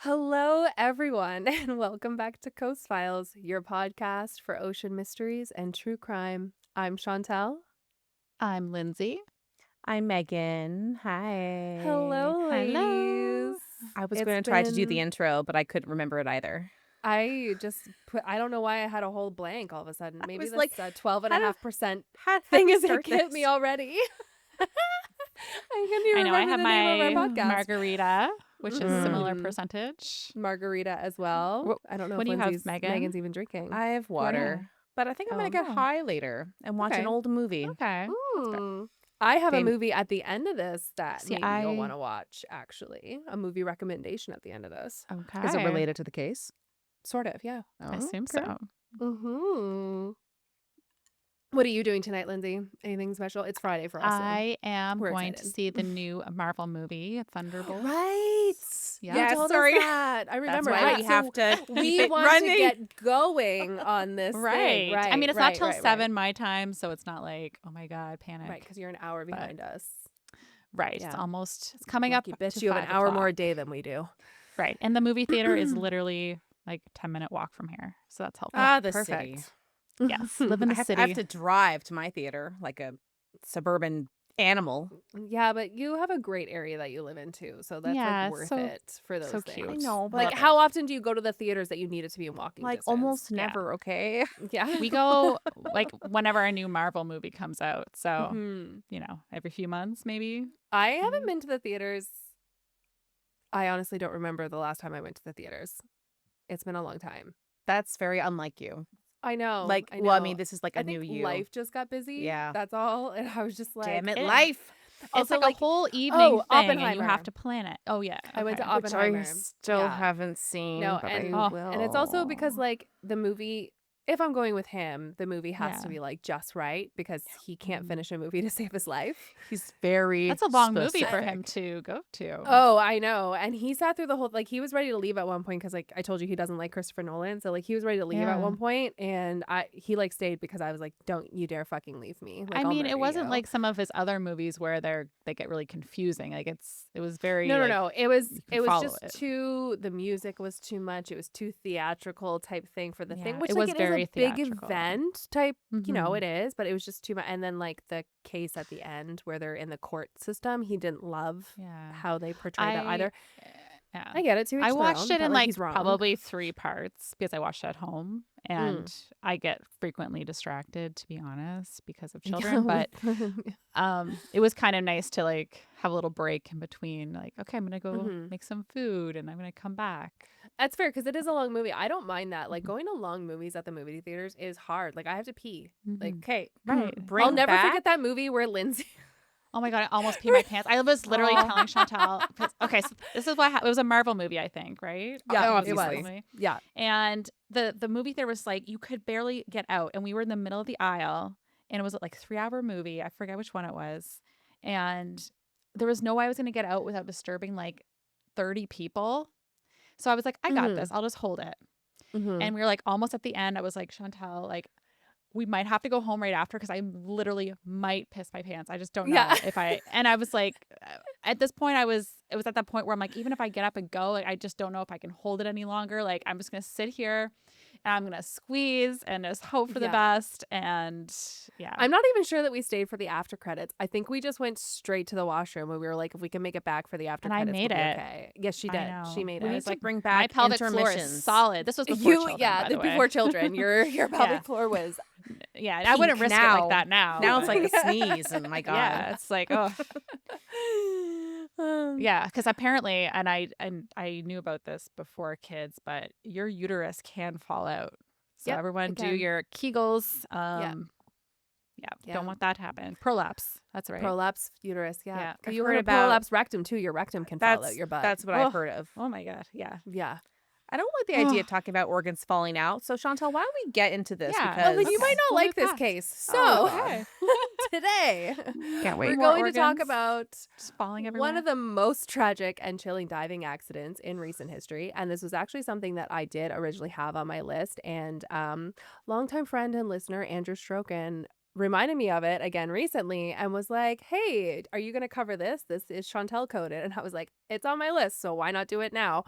Hello, everyone, and welcome back to Coast Files, your podcast for ocean mysteries and true crime. I'm Chantel. I'm Lindsay. I'm Megan. Hi. Hello, Hello. ladies. I was It's going to try to do the been- intro, but I couldn't remember it either. I don't know why I had a whole blank all of a sudden. Maybe was this like, 12.5% How thing do you is start hit me this? already. I couldn't even I know I remember have the name of my our podcast. margarita, which is similar Mhm. percentage. Margarita as well. I don't know What if do you have, Lindsay's Megan? Megan's even drinking. I have water, but I think I'm going to Oh. get high later and watch Okay. an old movie. Okay. I have a Fam- movie at the end of this that See, maybe you'll want to watch, actually. A movie recommendation at the end of this. Okay. Is it related to the case? Sort of, yeah. I assume okay. so. Mm-hmm. What are you doing tonight, Lindsay? Anything special? It's Friday for us. so I am we're going to excited. see the new Marvel movie, Thunderbolt. Right. Yeah. You Yes, told sorry. us that. I That's remember. why Right, we so have to keep we it want running. to get going on this thing. Right. Right. I mean, it's not till right, 7 my time, so it's not like, oh my God, panic. Right, because you're an hour But- behind us. Right. Yeah. It's coming up Lucky bitch, to you have 5 an hour more a o'clock. day than we do. Right. And the movie theater is literally like 10-minute walk from here. So that's helpful. The Perfect. city. Yes. Live in the I city. have to drive to my theater like a suburban animal. Yeah, but you have a great area that you live in too, so that's Yeah, like worth so- it for those so things. cute. I know, but Like, how often do you go to the theaters that you need it to be in walking like distance? almost Yeah. never, okay? Yeah. We go like whenever a new Marvel movie comes out. So, Mhm. every few months maybe. I haven't been to the theaters. I honestly don't remember the last time I went to the theaters. It's been a long time. That's very unlike you. I know. Like, I well, I know. mean, this is like I a new think you. life just got busy. Yeah. That's all. And I was just like, Damn it, it- life. Also, it's like a whole evening thing and you Oppenheimer. have to plan it. Oh yeah. I went to okay. Oppenheimer. Which I still Yeah. haven't seen. No, but and I Oh. will. and it's also because like the movie, if I'm going with him, the movie has to Yeah. be like just right because he can't Mhm. finish a movie to save his life. he's very. That's a long movie for specific. him to go to. Oh, I know. And he sat through the whole he was ready to leave at one point because like I told you he doesn't like Christopher Nolan, so like he was ready to leave Yeah. at one point, and he like stayed because I was like, don't you dare fucking leave me. Like, I I'll mean, murder it wasn't you. like some of his other movies where they get really confusing. Like it was very No. It was can follow just it. too. The music was too much. It was too theatrical type thing for the Yeah, thing, which it like was it very is a big theatrical. event type. You know, Mhm. it is, but it was just too much. And then like the case at the end where they're in the court system, he didn't love Yeah. how they portrayed it either. Yeah. I get it too. I watched it in like he's wrong. probably 3 parts because I watched it at home and I get frequently distracted, to be honest, because of children. But it was kind of nice to like have a little break in between. Like, okay, I'm gonna go Mhm. make some food and I'm gonna come back. That's fair because it is a long movie. I don't mind that. Like Mhm. going to long movies at the movie theaters is hard. Like I have to pee. Like Mhm. okay, Right. Bring I'll never back. forget that movie where Lindsay. Oh my God, I almost peed my pants. I was literally Oh. telling Chantal. Okay, so this is what it was a Marvel movie, I think, right? Yeah, It it a was. Marvel movie. Yeah. And the movie theater was like you could barely get out, and we were in the middle of the aisle, and it was like a 3-hour movie. I forget which one it was, and there was no way I was going to get out without disturbing like 30 people. So I was like, I got Mhm. this. I'll just hold it. Mhm. And we were like almost at the end. I was like, Chantal, like we might have to go home right after because I literally might piss my pants. I just don't know Yeah. if I. And I was like, at this point, it was at that point where I'm like, even if I get up and go, like I just don't know if I can hold it any longer. Like I'm just gonna sit here and I'm gonna squeeze and just hope for the Yeah. best. And yeah, I'm not even sure that we stayed for the after credits. I think we just went straight to the washroom and we were like, if we can make it back for the after And I credits, made we'll be it. okay. Yes, she I did. know. She made We it. need It's to like bring my back pelvic floor is intermissions. solid. This was before children, yeah, by the way. before children. Your pelvic Yeah. floor was Yeah, I wouldn't Pink risk it now. like that now. Now it's but- like a sneeze, and my God. yeah, it's like oh. Yeah, because apparently, and I knew about this before kids, but your uterus can fall out. So Yep, everyone it do can. your Kegels. Yeah. Yeah, don't want that to happen. Prolapse. That's right. prolapse uterus. Yeah, Yeah. Have I've you heard heard of about- prolapse rectum too? Your rectum can fall out That's your butt. That's what Oh. I've heard of. Oh my God. Yeah. Yeah. I don't like the idea of talking about organs falling out. So Chantal, why don't we get into this? Yeah. Because Well, then you might not We'll like move this past. case. So Oh, okay. today Can't wait. we're More going to talk organs about Just falling everywhere. one of the most tragic and chilling diving accidents in recent history. And this was actually something that I did originally have on my list. And longtime friend and listener, Andrew Stroken, reminded me of it again recently and was like, hey, are you going to cover this? This is Chantel coded. And I was like, it's on my list, so why not do it now?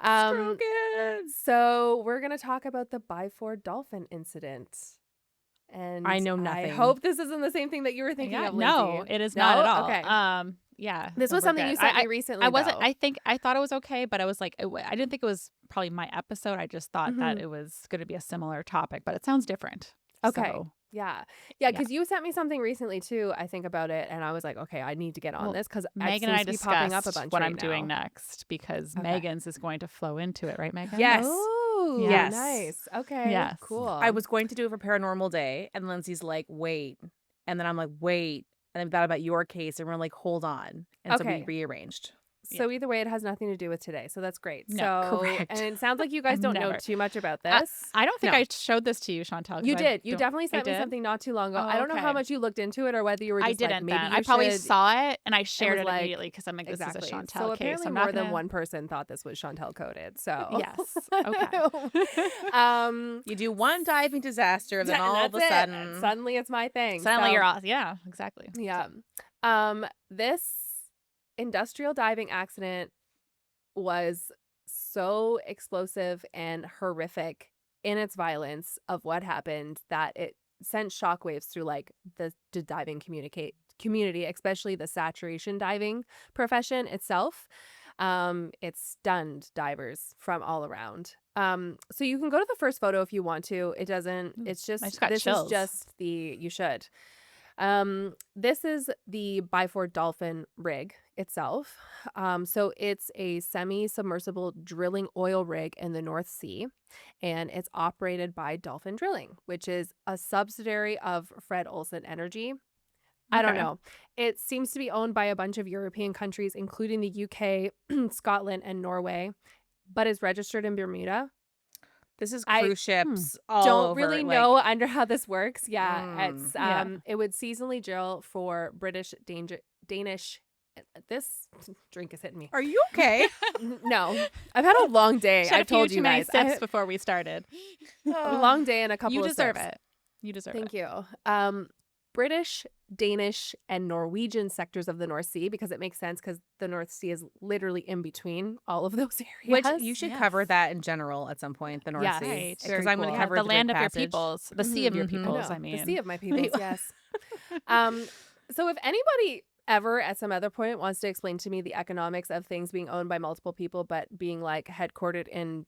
Um, Stroking. so we're gonna talk about the Byford Dolphin incident. I And know I nothing. hope this isn't the same thing that you were thinking Yeah, of, no, Lindsay. it is not at No? all. Okay. Yeah, This so was we're something you good. sent me I recently, wasn't. though. I thought it was okay, but I was like, I didn't think it was probably my episode. I just thought that Mhm. it was going to be a similar topic, but it sounds different. Okay. So Yeah. Yeah, yeah. because you sent me something recently too, I think, about it, and I was like, okay, I need to get on Well, this because it Megan and seems I to be popping up a discussed bunch what right I'm doing now. next because Okay. Megan's is going to flow into it, right, Megan? Yes. Oh, Yes. nice. Okay, Yes. cool. I was going to do it for Paranormal Day, and Lindsay's like, wait. And then I'm like, wait. And then we thought about your case, and we're like, hold on. And so we Okay. rearranged. So either way, it has nothing to do with today. So that's great. No, So, correct. and it sounds like you guys don't know Never. too much about I, this. I don't think No. I showed this to you, Chantal. 'Cause You I did. You don't- definitely I sent me did? something not too long ago. Oh, I don't know how okay. much you looked into it or whether you were just I didn't like, maybe then. you I probably should. saw it and I and shared was it like, immediately because I'm like, this exactly. is a Chantal So case. apparently I'm more not than gonna... one person thought this was Chantal coded. So Yes. Okay. You do one diving disaster, then all of a that's it. sudden. Suddenly it's my thing. Suddenly So, you're off. Yeah, exactly. yeah. This industrial diving accident was so explosive and horrific in its violence of what happened that it sent shockwaves through like the diving community, especially the saturation diving profession itself. It stunned divers from all around. So you can go to the first photo if you want to. It doesn't. It's I just just got this chills. is just the you should. This is the Byford Dolphin rig itself. So it's a semi-submersible drilling oil rig in the North Sea, and it's operated by Dolphin Drilling, which is a subsidiary of Fred Olsen Energy. I don't Okay. know. It seems to be owned by a bunch of European countries, including the UK, Scotland, and Norway, but is registered in Bermuda. This is I cruise ships all Don't over. really like, know under how this works. Yeah, it's Yeah. it would seasonally drill for Danish. This drink is hitting me. Are you okay? No, I've had a long day. She had I've told too you many guys. sips before we started. A long day and a couple You of deserve sips. it. You deserve Thank it. you. British, Danish, and Norwegian sectors of the North Sea, because it makes sense because the North Sea is literally in between all of those areas. Which you should cover that in general at some point, the North Yes. Sea. Right. Because Very I'm going cool. to Yeah, cover the the land Drake of your Passage. peoples, the sea of your Mhm. peoples. know, I mean, the sea of my peoples. Yes. So if anybody ever at some other point wants to explain to me the economics of things being owned by multiple people but being like headquartered in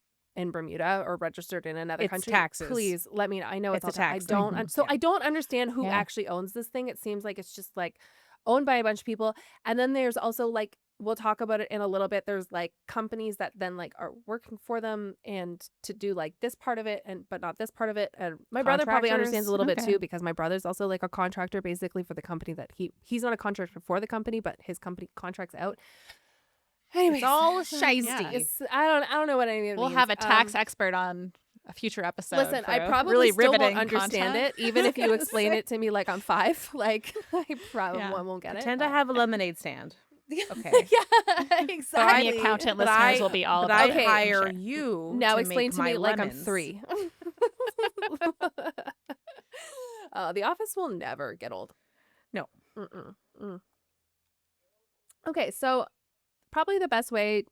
Bermuda or registered in another It's country, taxes. please let me know. I know it's, It's all a I tax don't thing. so Yeah. I don't understand who Yeah. actually owns this thing. It seems like it's just like owned by a bunch of people, and then there's also like, we'll talk about it in a little bit, there's like companies that then like are working for them and to do like this part of it and but not this part of it. And my brother probably understands a little bit Okay. too, because my brother's also like a contractor basically for the company that he's not a contractor for the company, but his company contracts out. Anyways, It's all so, shiesty. it's I don't know what any of it we'll means. have a tax expert on a future episode. Listen, I for probably really still won't riveting understand content. it, even if you explain it to me like I'm 5. Like I probably Yeah. won't get Pretend it. I have a lemonade stand. but- Okay. yeah, The exactly. accountant But listeners I- will be all but about I it, I'm hire sure. you Now to explain make to me my like I'm lemons. 3. The Office will never get old. No. Mm-mm. Mm. Okay, so probably the best way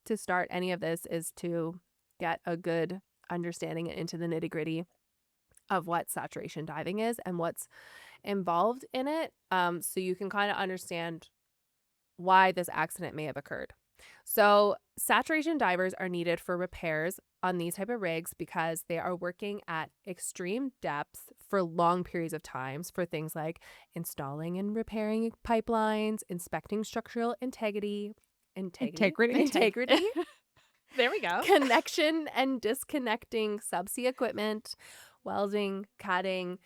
to start any of this is to get a good understanding into the nitty-gritty of what saturation diving is and what's involved in it, so you can kind of understand why this accident may have occurred. So saturation divers are needed for repairs on these type of rigs because they are working at extreme depths for long periods of times for things like installing and repairing pipelines, inspecting structural integrity, There we go. connection and disconnecting subsea equipment, welding, cutting,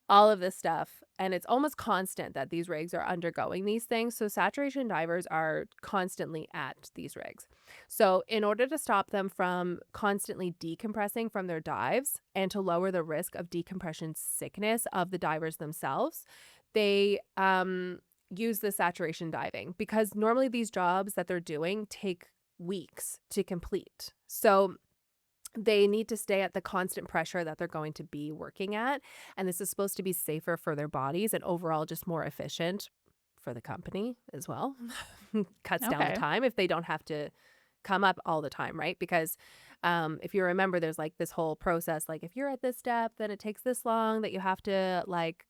all of this stuff. And it's almost constant that these rigs are undergoing these things. So saturation divers are constantly at these rigs. So in order to stop them from constantly decompressing from their dives and to lower the risk of decompression sickness of the divers themselves, they use the saturation diving, because normally these jobs that they're doing take weeks to complete. So they need to stay at the constant pressure that they're going to be working at. And this is supposed to be safer for their bodies and overall just more efficient for the company as well. Cuts down Okay. the time if they don't have to come up all the time, right? Because if you remember, there's like this whole process, like if you're at this depth, then it takes this long that you have to like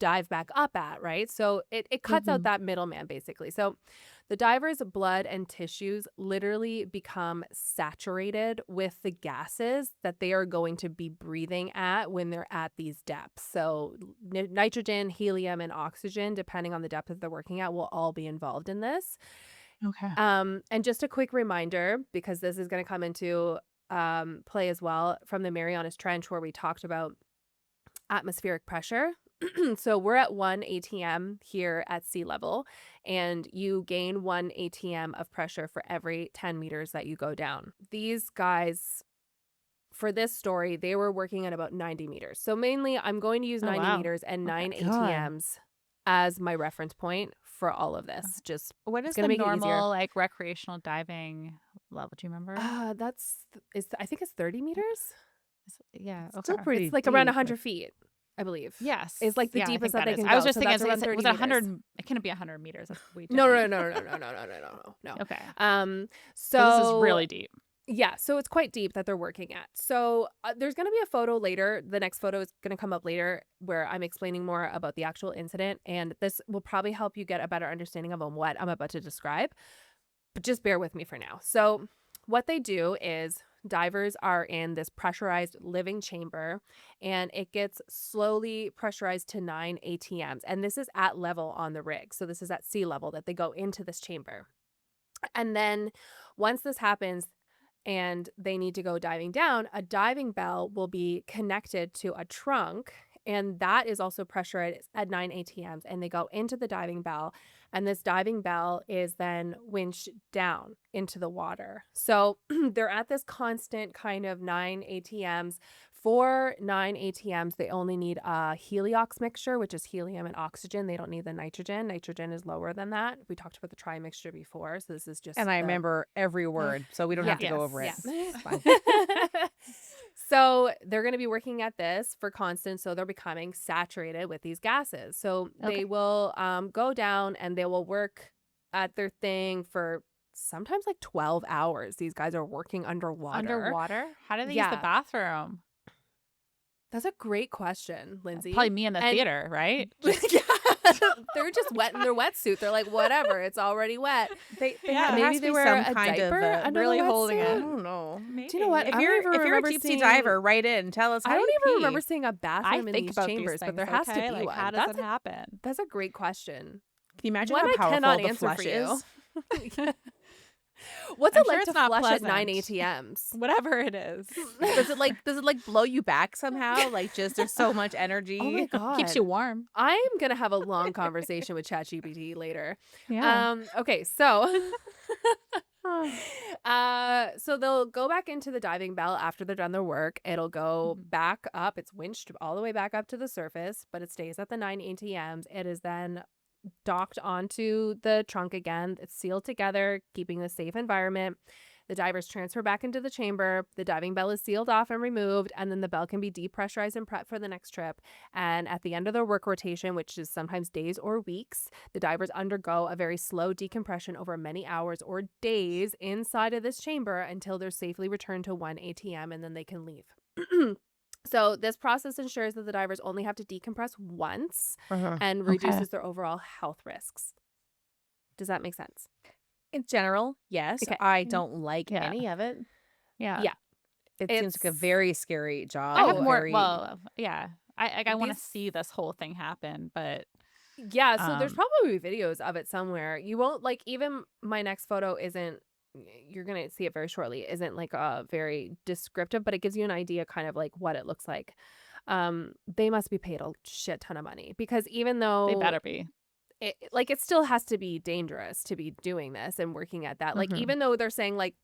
dive back up at, right? So it cuts out Mhm. that middleman basically. So the diver's blood and tissues literally become saturated with the gases that they are going to be breathing at when they're at these depths. So nitrogen, helium, and oxygen, depending on the depth that they're working at, will all be involved in this. Okay. And just a quick reminder, because this is going to come into play as well from the Marianas Trench where we talked about atmospheric pressure. So we're at 1 atm here at sea level, and you gain 1 atm of pressure for every 10 meters that you go down. These guys, for this story, they were working at about 90 meters. So mainly I'm going to use Oh, 90 wow. meters and Okay. 9 God. atms as my reference point for all of Uh, this. Just What it's is going to the make it easier. normal like recreational diving level? Do you remember? I think it's 30 meters. Yeah. Okay. Still pretty It's like around deep. 100 feet, I believe. Yes. Is like the Yeah, I deepest think that that they is. can I was go. just So thinking, that's around was 30 it meters. 100? It couldn't be 100 meters. That's way too No, no, deep. no, no, no, no, no, no, no, no, no. Okay. Um, So this is so really deep. yeah, so it's quite deep that they're working at. So there's going to be a photo later. The next photo is going to come up later where I'm explaining more about the actual incident, and this will probably help you get a better understanding of what I'm about to describe. But just bear with me for now. So what they do is divers are in this pressurized living chamber, and it gets slowly pressurized to 9 atms, and this is at level on the rig. So this is at sea level that they go into this chamber. And then once this happens and they need to go diving down, a diving bell will be connected to a trunk, and that is also pressurized at 9 atms, and they go into the diving bell, and this diving bell is then winched down into the water. So they're at this constant kind of 9 atms. For 9 atms, they only need a heliox mixture, which is helium and oxygen. They don't need the nitrogen. Nitrogen is lower than that. We talked about the tri mixture before, so this is just And I the remember every Mm. word, so we don't yeah. have to go over it. Yes. It's fine. So they're going to be working at this for constant. So they're becoming saturated with these gases. So Okay. they will go down and they will work at their thing for sometimes like 12 hours. These guys are working underwater. Underwater? How do they use the Yeah. bathroom? That's a great question, Lindsay. Probably me in the And theater, right? yeah, they're just wet in their wetsuit. They're like, whatever, it's already wet. They Yeah. there Maybe has to they be wear some a kind of diaper under really the holding I it. wetsuit. don't know. Maybe. Do you know what? If I don't you're even if you're a remember deep sea seeing. diver, write in. Tell us I how don't you even pee. remember seeing a I bathroom in think these about chambers, these but things, there has okay? to be Like, one. how does it happen? That's a great question. Can you imagine One how I powerful cannot the answer flush for you. is? What's I'm it sure like it's to not flush at 9 pleasant. ATMs? Whatever it is. Does it like blow you back somehow? Like just there's so much energy. Oh my Keeps God. you warm. I'm going to have a long conversation with ChatGPT later. Yeah. Okay, so so they'll go back into the diving bell after they're done their work. It'll go Mhm. back up. It's winched all the way back up to the surface, but it stays at the 9 ATMs. It is then docked onto the trunk again. It's sealed together, keeping a safe environment. The divers transfer back into the chamber. The diving bell is sealed off and removed, and then the bell can be depressurized and prepped for the next trip. And at the end of their work rotation, which is sometimes days or weeks, the divers undergo a very slow decompression over many hours or days inside of this chamber until they're safely returned to 1 ATM, and then they can leave. So this process ensures that the divers only have to decompress once Uh-huh. and Okay. reduces their overall health risks. Does that make sense? In general, yes. Okay. I don't like Yeah. any of it. Yeah. Yeah. It seems like a It's- very scary job. I have Oh, more. very, Well, yeah. I want to These- see this whole thing happen, but Yeah, so there's Um, probably videos of it somewhere. You won't like even my next photo isn't you're going to see it very shortly. Isn't like very descriptive, but it gives you an idea kind of like what it looks like. They must be paid a shit ton of money because even though they better be. it still has to be dangerous to be doing this and working at that. Like Mhm. even though they're saying like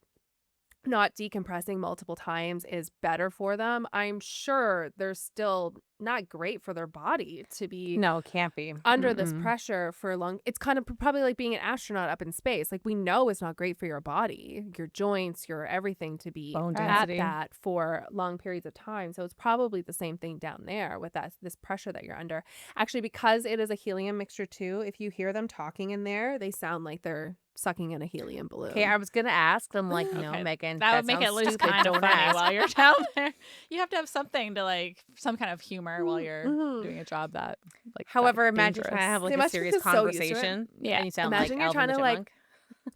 not decompressing multiple times is better for them, I'm sure they're still not great for their body to be no, it can't be. under this Mm-mm. pressure for long. It's kind of probably like being an astronaut up in space. Like we know it's not great for your body, your joints, your everything to be Bone at density. that for long periods of time. So it's probably the same thing down there with this pressure that you're under. Actually, because it is a helium mixture too, if you hear them talking in there, they sound like they're sucking in a helium balloon. Okay, I was gonna ask. I'm like, no, Okay. Megan, That would make it at sounds least stupid. kind of Don't funny ask. while you're down there. You have to have something to like some kind of humor while you're Mhm. doing a job that like However, that imagine trying to dangerous. have like a Imagine serious you're so used to it. conversation, Yeah. and you sound Imagine like you're Alvin trying the to Chipmunk.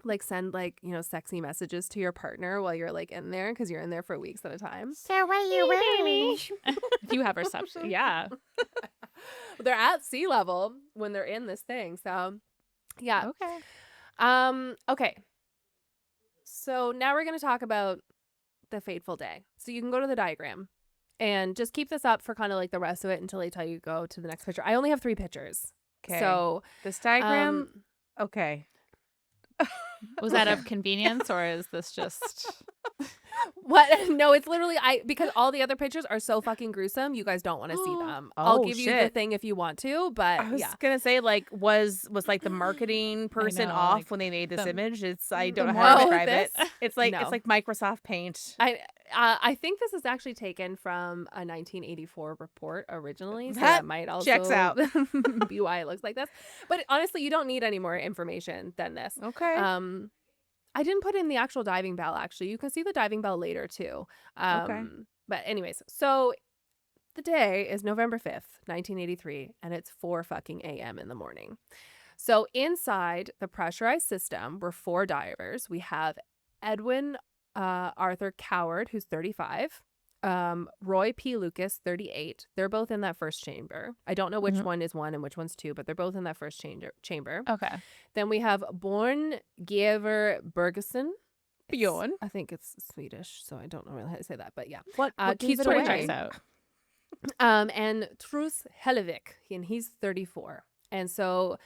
like send like, you know, sexy messages to your partner while you're like in there because you're in there for weeks at a time. So what are you wearing? If you have reception. Yeah. They're at sea level when they're in this thing. So yeah. Okay. Okay. So now we're going to talk about the fateful day. So you can go to the diagram and just keep this up for kind of like the rest of it until I tell you go to the next picture. I only have 3 pictures. Okay. So This diagram. um, Okay. Was that of convenience or is this just what? No, it's literally because all the other pictures are so fucking gruesome. You guys don't want to see them. I'll Oh, give you the shit. thing if you want to, but I was yeah. gonna say, like, was like the marketing person know, off like, when they made this the- image? I don't the know how to more- describe it. this? It's like No. Microsoft Paint. I think this is actually taken from a 1984 report originally, so That that might also checks out. be why it looks like this. But honestly, you don't need any more information than this. Okay. I didn't put in the actual diving bell. Actually, you can see the diving bell later too. Okay. But anyways, so the day is November 5th, 1983, and it's 4 fucking a.m. in the morning. So inside the pressurized system were 4 divers. We have Edwin Arthur Coward, who's 35. Roy P. Lucas, 38. They're both in that first chamber. I don't know which one is 1 and which one's 2, but they're both in that first chamber. okay? Then we have Born Giver Bergeson. Bjorn. I think it's Swedish, so I don't know really how to say that, but yeah. What keep gives it it away. Checks out. And Truls Hellevik, and he's 34. And so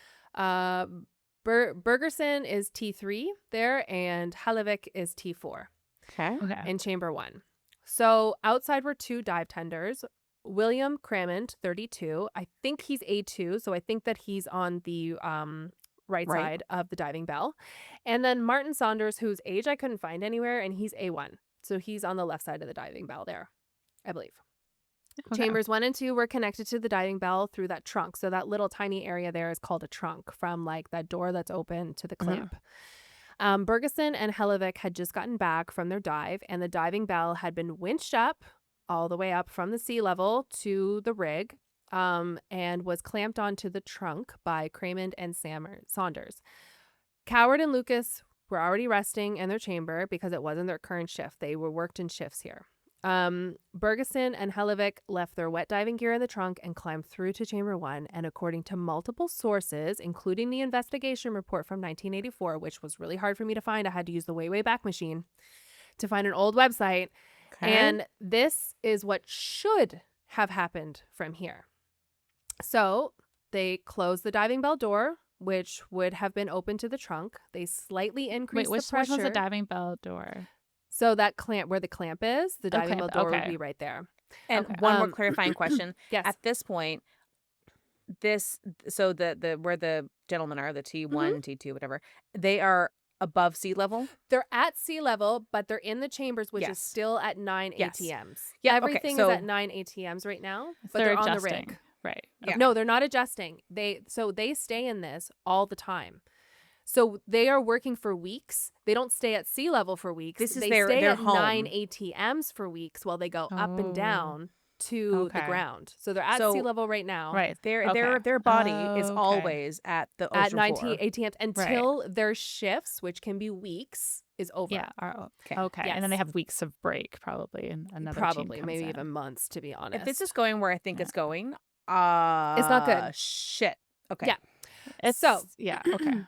Bergerson is T3 there, and Hellevik is T4 Okay. Okay. in chamber 1. So outside were 2 dive tenders. William Cramond, 32. I think he's A2, so I think that he's on the right side of the diving bell. And then Martin Saunders, whose age I couldn't find anywhere, and he's A1. So he's on the left side of the diving bell there, I believe. Okay. Chambers 1 and 2 were connected to the diving bell through that trunk. So that little tiny area there is called a trunk, from like that door that's open to the clamp. Bergeson and Hellevik had just gotten back from their dive, and the diving bell had been winched up all the way up from the sea level to the rig, and was clamped onto the trunk by Cramond and Saunders. Coward and Lucas were already resting in their chamber because it wasn't their current shift. They were worked in shifts here. Bergeson and Hellevik left their wet diving gear in the trunk and climbed through to chamber 1. And according to multiple sources, including the investigation report from 1984, which was really hard for me to find, I had to use the way back machine to find an old website. Okay. And this is what should have happened from here. So they closed the diving bell door, which would have been open to the trunk. They slightly increased Wait, the pressure. which one's the diving bell door? So that clamp, where the clamp is, the diving bell door would okay. be right there. And Okay. one more clarifying question. Yes. At this point, so the where the gentlemen are, the T1, T2, whatever, they are above sea level. They're at sea level, but they're in the chambers, which is Yes. still at 9 Yes. ATMs. Yeah, okay, Everything so- is at 9 ATMs right now, but They're they're on the adjusting. rig. Right. Yeah. No, they're not adjusting. They stay in this all the time. So they are working for weeks. They don't stay at sea level for weeks. This is they their stay at home. 9 ATMs for weeks while they go up and Oh. down to the Okay. ground. So they're at So- sea level right now. Right. Their Okay. their body is Okay. always at the At ocean 9 floor. ATMs until their shifts, which can be weeks, is over. Yeah. Okay. Okay. And then they Yes. have weeks of break probably, and another team Probably, comes maybe in. even months, to be honest. If this is going where I think it's going, It's not good. Shit. Okay. Yeah. It's So- yeah. Okay.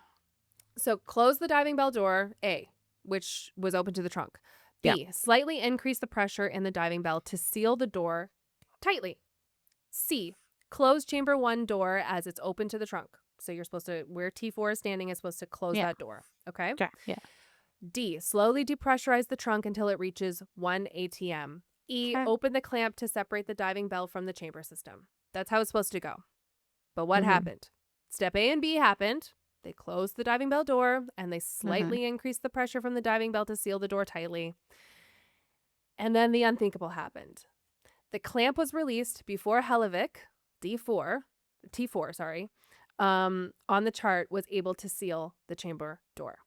So close the diving bell door, A, which was open to the trunk. B, slightly increase the pressure in the diving bell to seal the door tightly. C, close chamber 1 door as it's open to the trunk. So you're supposed to, where T4 is standing, is supposed to close Yeah. that door. Okay. Okay. Yeah. D, slowly depressurize the trunk until it reaches 1 ATM. E, Okay. open the clamp to separate the diving bell from the chamber system. That's how it's supposed to go. But what Mhm. happened? Step A and B happened. They closed the diving bell door and they slightly increased the pressure from the diving bell to seal the door tightly. And then the unthinkable happened. The clamp was released before Hellevik, T4, on the chart was able to seal the chamber door.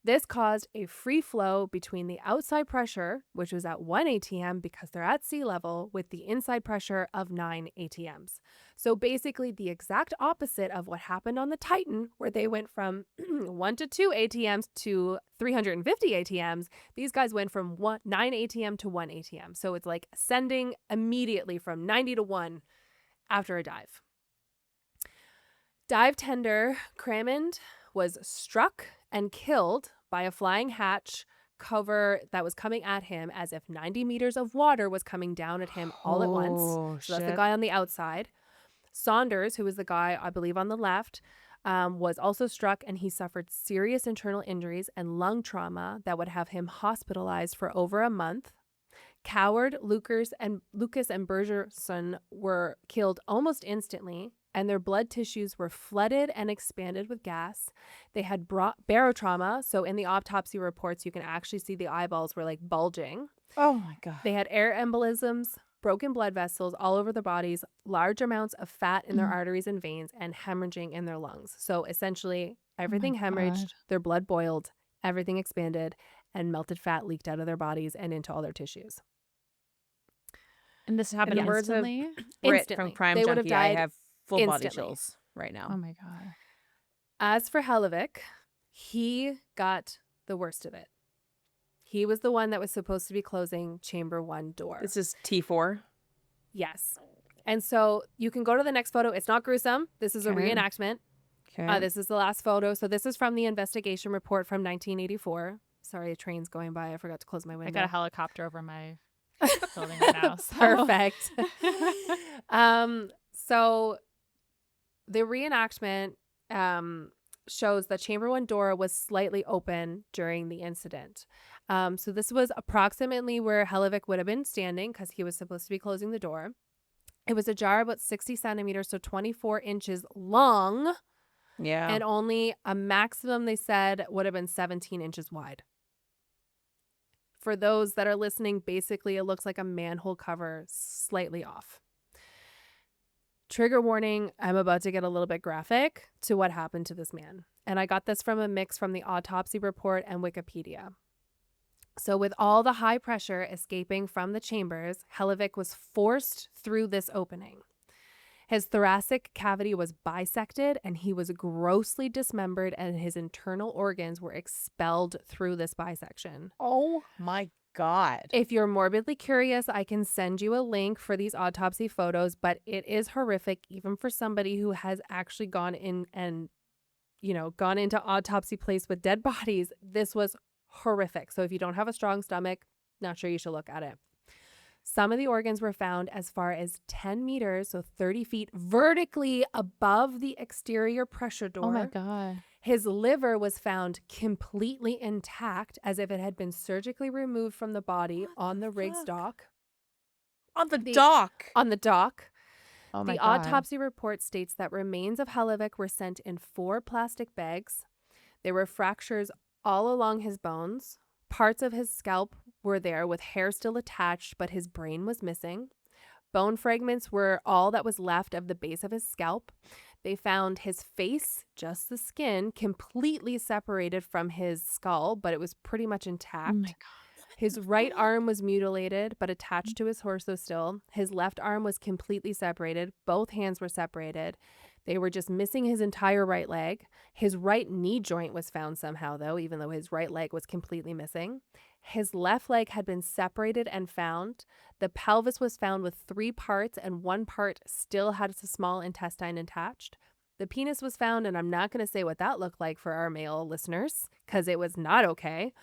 This caused a free flow between the outside pressure, which was at 1 atm because they're at sea level, with the inside pressure of 9 atms. So basically the exact opposite of what happened on the Titan, where they went from 1 to 2 atms to 350 atms. These guys went from 9 atm to 1 atm. So it's like ascending immediately from 90 to 1 after a dive. Dive tender Cramond was struck and killed by a flying hatch cover that was coming at him as if 90 meters of water was coming down at him all at once. Oh, So that's the shit. guy on the outside. Saunders, who was the guy, I believe, on the left, was also struck, and he suffered serious internal injuries and lung trauma that would have him hospitalized for over a month. Coward, Lucas, and Bergerson were killed almost instantly, and their blood tissues were flooded and expanded with gas. They had barotrauma, so in the autopsy reports, you can actually see the eyeballs were like bulging. Oh my God. They had air embolisms, broken blood vessels all over their bodies, large amounts of fat in their arteries and veins, and hemorrhaging in their lungs. So essentially, everything hemorrhaged, their blood boiled, everything expanded, and melted fat leaked out of their bodies and into all their tissues. And this happened In the words of instantly? Brit Instantly. from Crime They would have Junkie, I died have full body instantly. chills right now. Oh my God. As for Hellevick, he got the worst of it. He was the one that was supposed to be closing chamber 1 door. This is T4. Yes. And so you can go to the next photo. It's not gruesome. This is a Okay. reenactment. Okay. This is the last photo. So this is from the investigation report from 1984. Sorry, a train's going by. I forgot to close my window. I got a helicopter over my building right now. So. Perfect. So the reenactment shows that chamber 1 door was slightly open during the incident. So this was approximately where Hellevick would have been standing because he was supposed to be closing the door. It was a jar about 60 centimeters, so 24 inches long, Yeah. and only a maximum, they said, would have been 17 inches wide. For those that are listening, basically it looks like a manhole cover slightly off. Trigger warning, I'm about to get a little bit graphic to what happened to this man. And I got this from a mix from the autopsy report and Wikipedia. So with all the high pressure escaping from the chambers, Hellevick was forced through this opening. His thoracic cavity was bisected and he was grossly dismembered, and his internal organs were expelled through this bisection. Oh my God. If you're morbidly curious, I can send you a link for these autopsy photos, but it is horrific even for somebody who has actually gone in and, gone into autopsy place with dead bodies. This was horrific. So if you don't have a strong stomach, not sure you should look at it. Some of the organs were found as far as 10 meters, so 30 feet vertically above the exterior pressure door. Oh my God. His liver was found completely intact, as if it had been surgically removed from the body on the rig's dock. On the dock. On the dock. Oh my The God. autopsy report states that remains of Hellevick were sent in 4 plastic bags. There were fractures all along his bones. Parts of his scalp were there with hair still attached, but his brain was missing. Bone fragments were all that was left of the base of his scalp. They found his face, just the skin, completely separated from his skull, but it was pretty much intact. Oh my God. His right arm was mutilated, but attached to his torso still. His left arm was completely separated. Both hands were separated. They were just missing his entire right leg. His right knee joint was found somehow, though, even though his right leg was completely missing. His left leg had been separated and found. The pelvis was found with 3 parts, and 1 part still had a small intestine attached. The penis was found, and I'm not going to say what that looked like for our male listeners, because it was not okay.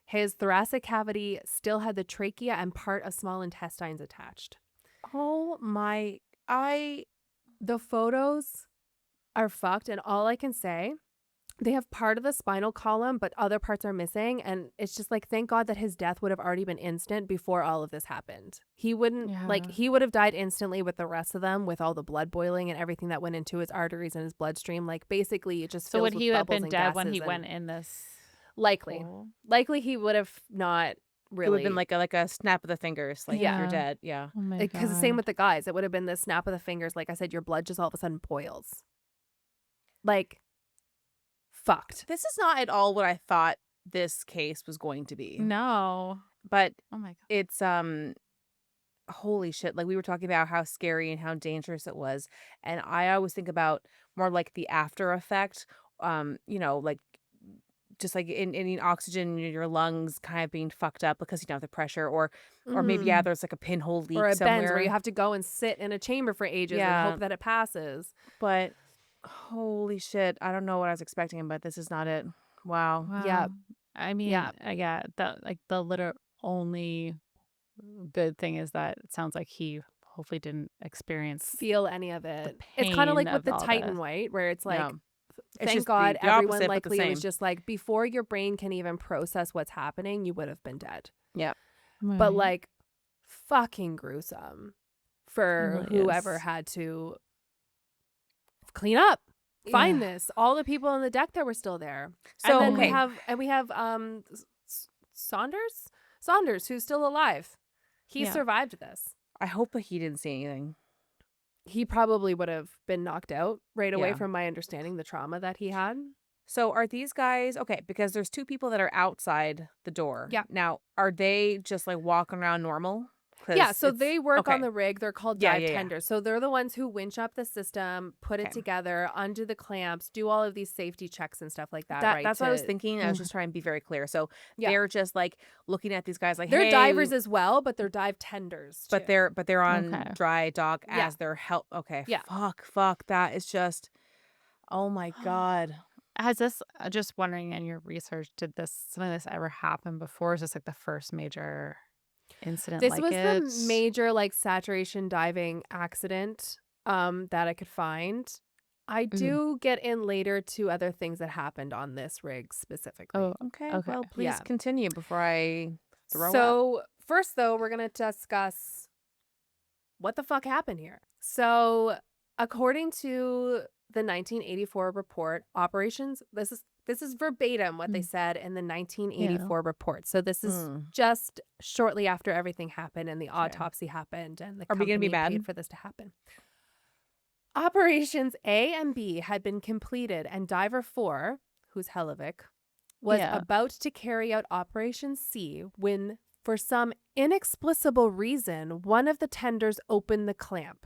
His thoracic cavity still had the trachea and part of small intestines attached. Oh my. The photos are fucked, and all I can say, they have part of the spinal column, but other parts are missing. And it's just like, thank God that his death would have already been instant before all of this happened. He wouldn't, he would have died instantly with the rest of them, with all the blood boiling and everything that went into his arteries and his bloodstream. Like, basically, it just So fills would with he have bubbles been and dead when gases he and- went in this? Likely. hole? Likely he would have not really. It would have been like a snap of the fingers. Like, Yeah. you're dead. Yeah. Oh my Because the God. same with the guys. It would have been the snap of the fingers. Like I said, your blood just all of a sudden boils. Like, fucked. This is not at all what I thought this case was going to be. No. But Oh my god. it's holy shit, like, we were talking about how scary and how dangerous it was, and I always think about more like the after effect, like, just like in any oxygen in your lungs kind of being fucked up because you don't have the pressure, or maybe, yeah, Mhm. there's like a pinhole Or leak a bends where you somewhere. have to go and sit in a chamber for ages and Yeah, hope that it passes. but holy shit, I don't know what I was expecting, but this is not it. Wow. Yeah, Wow. I mean, yeah. yeah, the literal only good thing is that it sounds like he hopefully didn't experience Feel any of the it. It's kinda pain like with of the all this. Titan, right? Where it's Yeah. like, It's thank just God the everyone opposite, but the likely was same. just like, before your brain can even process what's happening, you would have been dead. Yeah. But, Right. like, fucking gruesome It for really whoever is. had to clean up, Yeah. find this, all the people on the deck that were still there. And So, then we okay. Mhm. have Saunders? Saunders, who's still alive. He Yeah. survived this. I hope that he didn't see anything. He probably would have been knocked out right away Yeah. from my understanding the trauma that he had. So are these guys okay? Because there's two people that are outside the door. Yeah. Now, are they just like walking around normal? Yeah, Because so it's they work on okay. the rig. They're called Yeah, dive yeah, yeah. tenders. So they're the ones who winch up the system, put it Okay. together, undo the clamps, do all of these safety checks and stuff like that, That right? that's what I was thinking. I was Mhm. just trying to be very clear. So Yeah. they're just like looking at these guys like, They're hey, divers as well, but they're dive tenders but too. they're on Okay. dry dock Yeah. as their help. Okay, Yeah. fuck. That is just oh my god. Has this just wondering in your research, did this something like this ever happen before? Is this like the first major incident This like was the it? major like saturation diving accident that I could find. I Mhm. do get in later to other things that happened on this rig Oh, specifically. Okay, okay. well, please Yeah. continue before I throw up. So, first though, we're going to discuss what the fuck happened here. So, according to the 1984 report, operations this is verbatim what they Mm. said in the Yeah. 1984 report. So this is Mm, just shortly after everything happened and the okay. autopsy happened and the Are we gonna be company mad? paid for this to happen. Operations A and B had been completed and diver 4, who's Helivik, was Yeah. about to carry out Operation C when, for some inexplicable reason, one of the tenders opened the clamp.